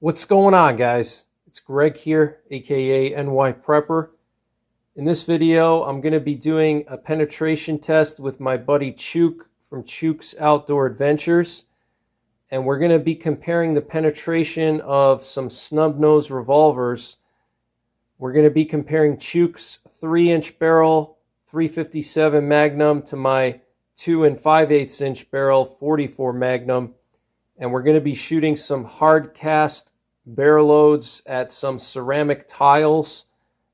What's going on, guys? It's Greg here, aka NYPrepper. In this video, I'm going to be doing a penetration test with my buddy Chook from Chook's Outdoor Adventures. And we're going to be comparing the penetration of some snub-nose revolvers. We're going to be comparing Chook's 3-inch barrel 357 Magnum to my 2 5/8 inch barrel 44 Magnum. And we're going to be shooting some hard cast barrel loads at some ceramic tiles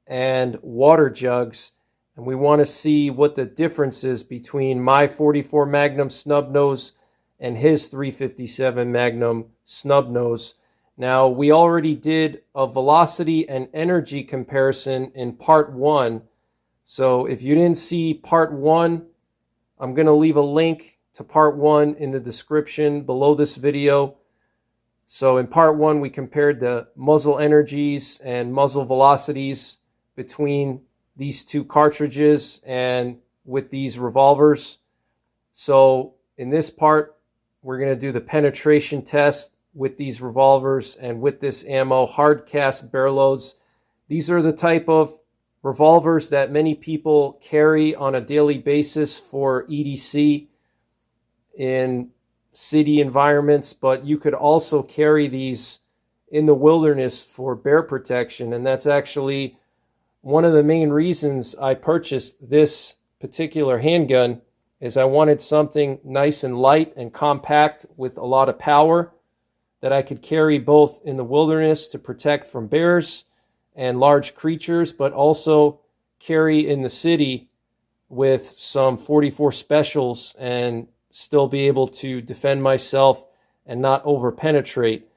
and water jugs. And we want to see what the difference is between my 44 Magnum snub nose and his 357 Magnum snub nose. Now, we already did a velocity and energy comparison in part 1. So if you didn't see part 1, I'm going to leave a link to part 1 in the description below this video. So in part 1, we compared the muzzle energies and muzzle velocities between these two cartridges and with these revolvers. So in this part, we're going to do the penetration test with these revolvers and with this ammo, hard cast barrel loads. These are the type of revolvers that many people carry on a daily basis for EDC in city environments, but you could also carry these in the wilderness for bear protection. And that's actually one of the main reasons I purchased this particular handgun, is I wanted something nice and light and compact with a lot of power that I could carry both in the wilderness to protect from bears and large creatures, but also carry in the city with some 44 specials and still be able to defend myself and not over penetrate.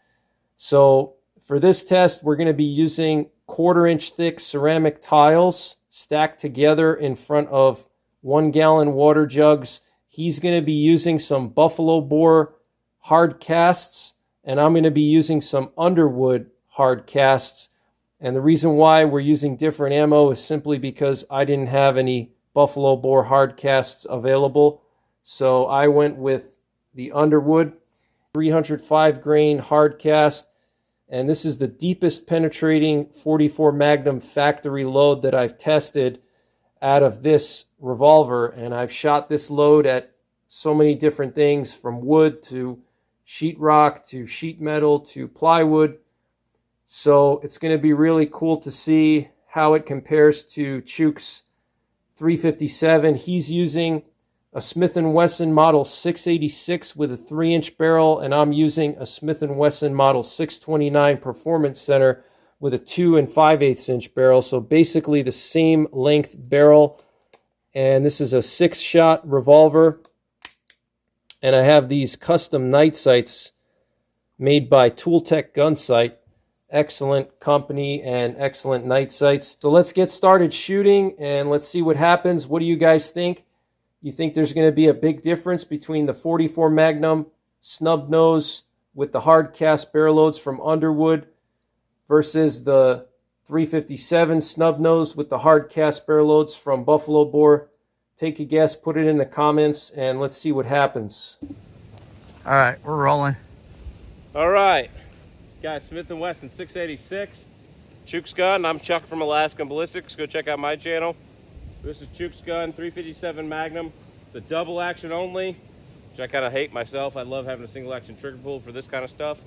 So for this test, we're going to be using 1/4 inch thick ceramic tiles stacked together in front of 1 gallon water jugs. He's going to be using some buffalo bore hard casts, and I'm going to be using some Underwood hard casts. And the reason why we're using different ammo is simply because I didn't have any buffalo bore hard casts available. So I went with the Underwood 305 grain hard cast, and this is the deepest penetrating 44 Magnum factory load that I've tested out of this revolver. And I've shot this load at so many different things, from wood to sheetrock to sheet metal to plywood. So it's going to be really cool to see how it compares to Chook's 357. He's using a Smith & Wesson Model 686 with a 3-inch barrel, and I'm using a Smith & Wesson Model 629 Performance Center with a 2 5/8 inch barrel. So basically the same length barrel. And this is a 6-shot revolver. And I have these custom night sights made by Tooltech Gun Sight. Excellent company and excellent night sights. So let's get started shooting and let's see what happens. What do you guys think? You think there's going to be a big difference between the 44 Magnum snub nose with the hard cast barrel loads from Underwood versus the 357 snub nose with the hard cast barrel loads from Buffalo Bore? Take a guess, put it in the comments, and let's see what happens. All right, we're rolling. All right, got Smith & Wesson 686, Chook's gun. I'm Chuck from Alaskan Ballistics. Go check out my channel. This is Chook's gun 357 Magnum. It's a double action only, which I kind of hate myself. I love having a single action trigger pull for this kind of stuff.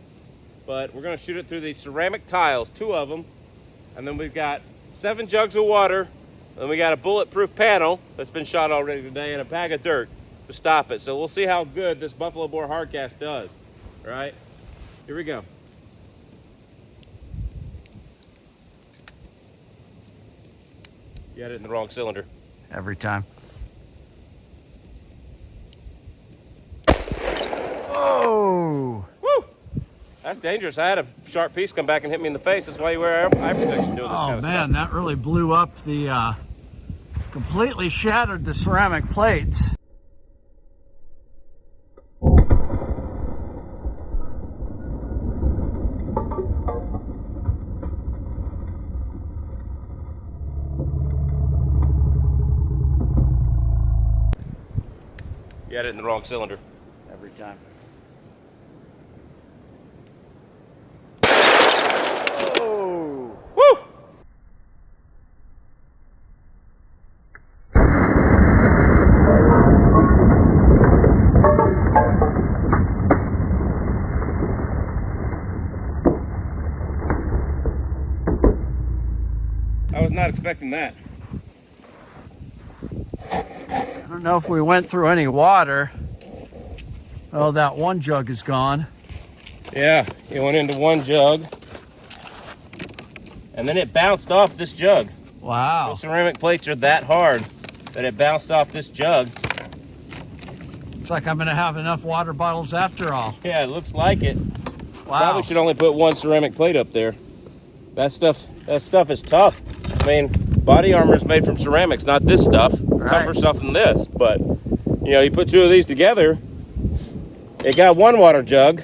But we're going to shoot it through these ceramic tiles, 2 of them. And then we've got 7 jugs of water. And we got a bulletproof panel that's been shot already today, and a bag of dirt to stop it. So we'll see how good this Buffalo Bore hardcast does. All right, here we go. You had it in the wrong cylinder. Every time. Oh! Woo! That's dangerous. I had a sharp piece come back and hit me in the face. That's why you wear eye protection doing this kind of man, stuff. that really blew up the, completely shattered the ceramic plates. You had it in the wrong cylinder. Every time. I was not expecting that. I don't know if we went through any water. Oh, that one jug is gone. Yeah, it went into one jug. And then it bounced off this jug. Wow. The ceramic plates are that hard that it bounced off this jug. Looks like I'm gonna have enough water bottles after all. Yeah, it looks like it. Wow. Probably should only put one ceramic plate up there. That stuff is tough. I mean, body armor is made from ceramics, not this stuff. Right. Tougher stuff than this. But, you know, you put two of these together, it got one water jug.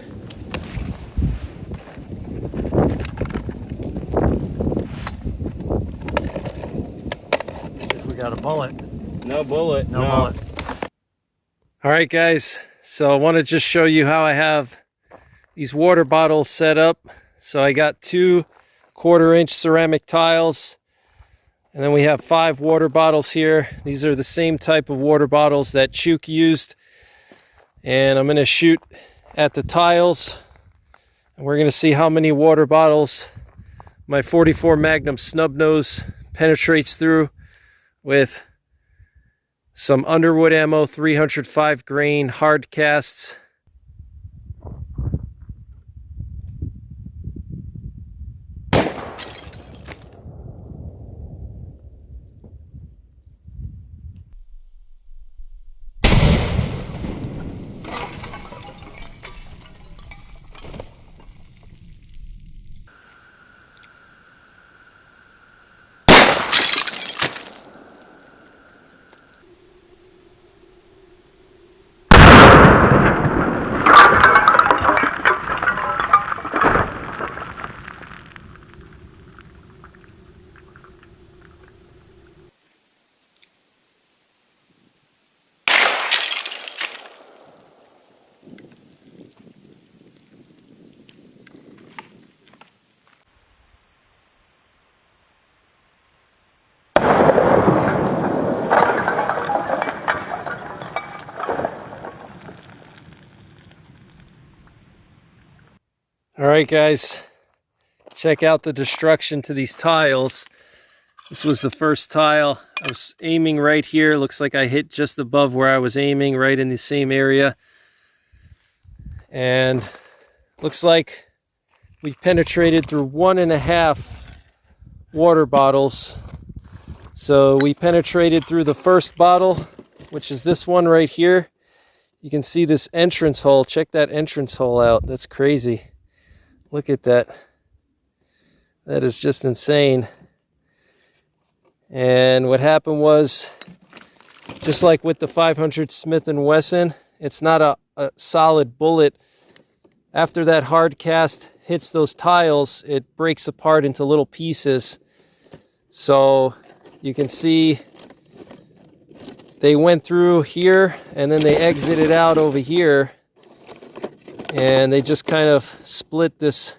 See if we got a bullet. No bullet. No bullet. All right, guys. So I want to just show you how I have these water bottles set up. So I got 2 1/4-inch ceramic tiles, and then we have 5 water bottles here. These are the same type of water bottles that Chuk used, and I'm going to shoot at the tiles, and we're going to see how many water bottles my 44 Magnum Snub nose penetrates through with some Underwood ammo, 305 grain hard casts. All right, guys, check out the destruction to these tiles. This was the first tile. I was aiming right here. Looks like I hit just above where I was aiming, right in the same area. And looks like we penetrated through 1.5 water bottles. So we penetrated through the first bottle, which is this one right here. You can see this entrance hole. Check that entrance hole out. That's crazy. Look at that. That is just insane. And what happened was, just like with the 500 Smith & Wesson, it's not a solid bullet. After that hard cast hits those tiles, it breaks apart into little pieces. So you can see they went through here and then they exited out over here. And they just kind of split this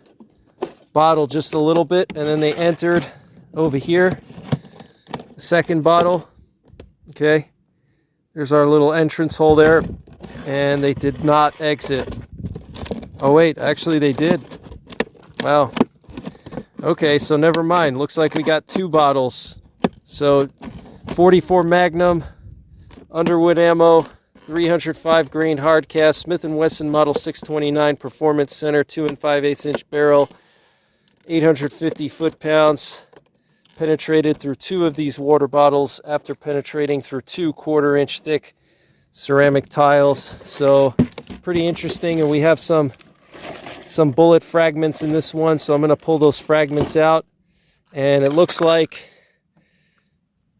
bottle just a little bit, and then they entered over here. The second bottle, okay, there's our little entrance hole there, and they did not exit. Oh wait, actually they did. Wow. Okay, so never mind. Looks like we got 2 bottles. So 44 Magnum, Underwood ammo, 305 grain hard cast, Smith & Wesson Model 629 Performance Center, 2 5/8-inch barrel, 850 foot-pounds. Penetrated through 2 of these water bottles after penetrating through 2 1/4-inch thick ceramic tiles. So pretty interesting, and we have some bullet fragments in this one, so I'm going to pull those fragments out, and it looks like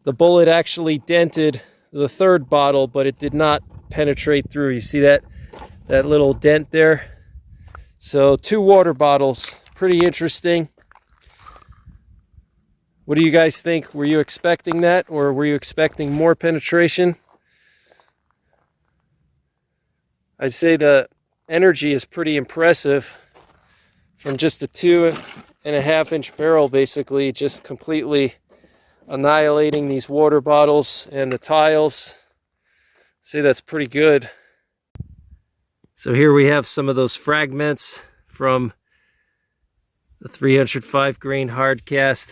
the bullet actually dented the 3rd bottle, but it did not penetrate through. You see that little dent there? So 2 water bottles. Pretty interesting. What do you guys think? Were you expecting that, or were you expecting more penetration? I'd say the energy is pretty impressive from just a 2.5-inch barrel, basically just completely annihilating these water bottles and the tiles. I'd say that's pretty good. So here we have some of those fragments from the 305 grain hard cast.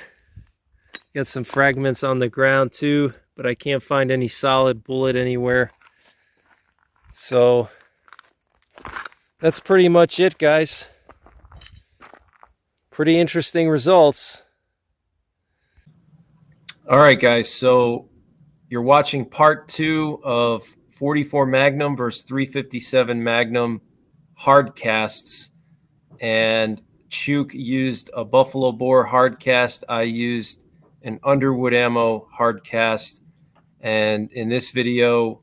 Got some fragments on the ground too, but I can't find any solid bullet anywhere. So that's pretty much it, guys. Pretty interesting results. All right, guys, so you're watching part 2 of 44 Magnum versus 357 Magnum hard casts, and Chuk used a Buffalo Bore hard cast. I used an Underwood Ammo hard cast, and in this video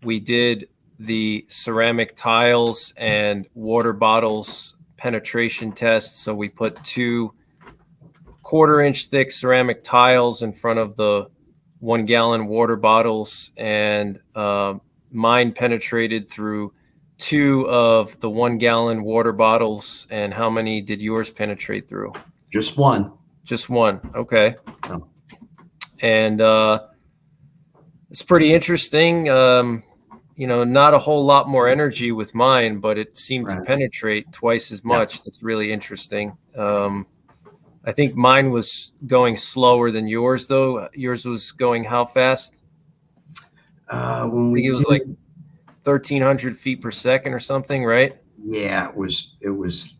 we did the ceramic tiles and water bottles penetration test. So we put 2 1/4-inch thick ceramic tiles in front of the 1-gallon water bottles, and mine penetrated through 2 of the 1-gallon water bottles. And how many did yours penetrate through? Just one. Just one. Okay. Oh. And it's pretty interesting. You know, not a whole lot more energy with mine, but it seemed to penetrate twice as much. Yeah. That's really interesting. I think mine was going slower than yours, though. Yours was going how fast? When we it was like 1,300 feet per second or something, right? Yeah, it was.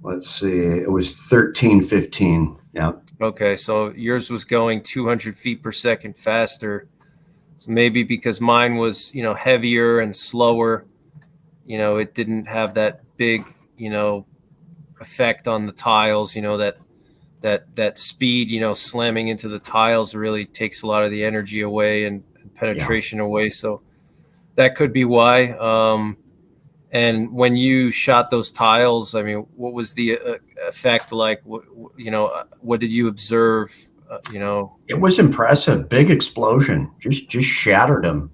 Let's see, it was 1315. Yeah. Okay, so yours was going 200 feet per second faster. So maybe because mine was, you know, heavier and slower, you know, it didn't have that big, you know, effect on the tiles. You know, that speed, you know, slamming into the tiles really takes a lot of the energy away and penetration away. So that could be why. And when you shot those tiles, I mean, what was the effect like? You know, what did you observe? You know, it was impressive. Big explosion. Just shattered them.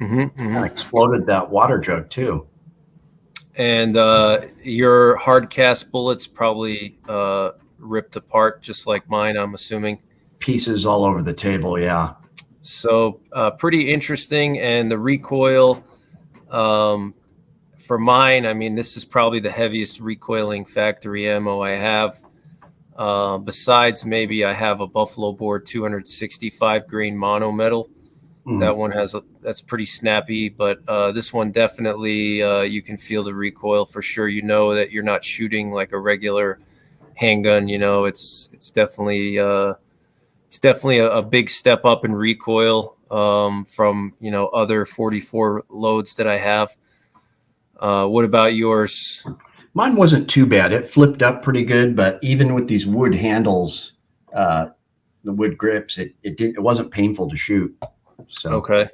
And exploded that water jug too. And your hard cast bullets probably ripped apart just like mine, I'm assuming. Pieces all over the table, yeah. So pretty interesting. And the recoil for mine, I mean, this is probably the heaviest recoiling factory ammo I have. Besides, maybe I have a Buffalo Bore 265 grain mono metal. That one that's pretty snappy, but this one definitely you can feel the recoil for sure. You know that you're not shooting like a regular handgun. You know, it's definitely a big step up in recoil from, you know, other 44 loads that I have. What about yours? Mine wasn't too bad. It flipped up pretty good, but even with these wood handles, the wood grips, it wasn't painful to shoot. So okay.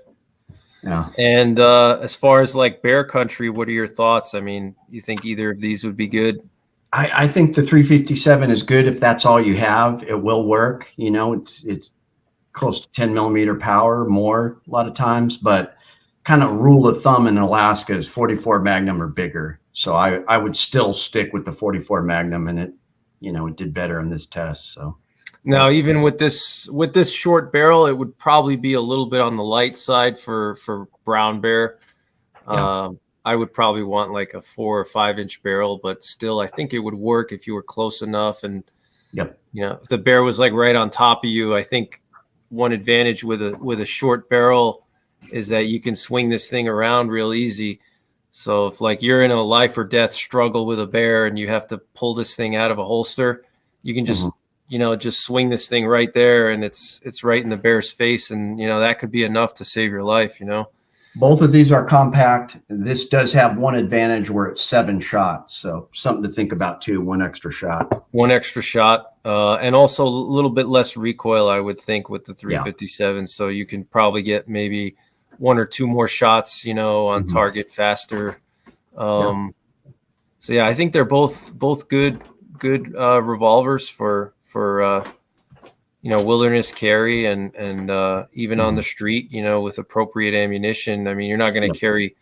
Yeah. And as far as like bear country, what are your thoughts? I mean, you think either of these would be good? I think the 357 is good if that's all you have. It will work. You know, it's close to 10 millimeter power more a lot of times, but kind of rule of thumb in Alaska is 44 Magnum or bigger. So I would still stick with the 44 Magnum, and it, you know, it did better in this test. So now, even with this short barrel, it would probably be a little bit on the light side for brown bear. Yeah. I would probably want like a 4 or 5 inch barrel, but still, I think it would work if you were close enough. And you know, if the bear was like right on top of you, I think one advantage with a short barrel is that you can swing this thing around real easy. So if like you're in a life or death struggle with a bear and you have to pull this thing out of a holster, you can just you know, just swing this thing right there, and it's right in the bear's face, and you know that could be enough to save your life. You know, both of these are compact. This does have one advantage where it's 7 shots, so something to think about too. One extra shot, and also a little bit less recoil, I would think, with the 357. So you can probably get maybe 1 or 2 more shots, you know, on target faster. So yeah, I think they're both good revolvers for you know, wilderness carry and even on the street, you know, with appropriate ammunition. I mean, you're not going to carry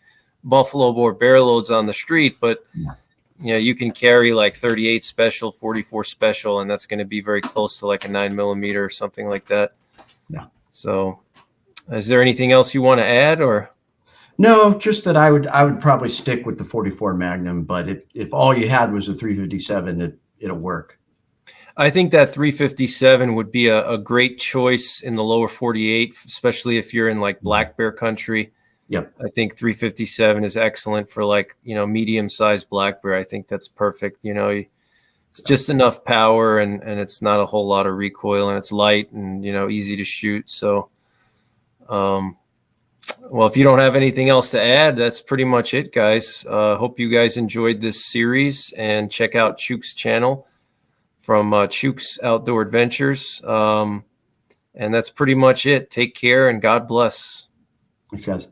Buffalo Bore bear loads on the street, but you know, you can carry like 38 special, 44 special, and that's going to be very close to like a 9mm or something like that. Yeah. So is there anything else you want to add, or? No, just that I would probably stick with the 44 Magnum, but if all you had was a 357, it'll work. I think that 357 would be a great choice in the lower 48, especially if you're in like black bear country. Yep. I think 357 is excellent for like, medium-sized black bear. I think that's perfect. It's just enough power and it's not a whole lot of recoil, and it's light and, easy to shoot. So, well, if you don't have anything else to add, that's pretty much it, guys. Hope you guys enjoyed this series, and check out Chook's channel from Chook's Outdoor Adventures. And that's pretty much it. Take care and God bless. Thanks, guys.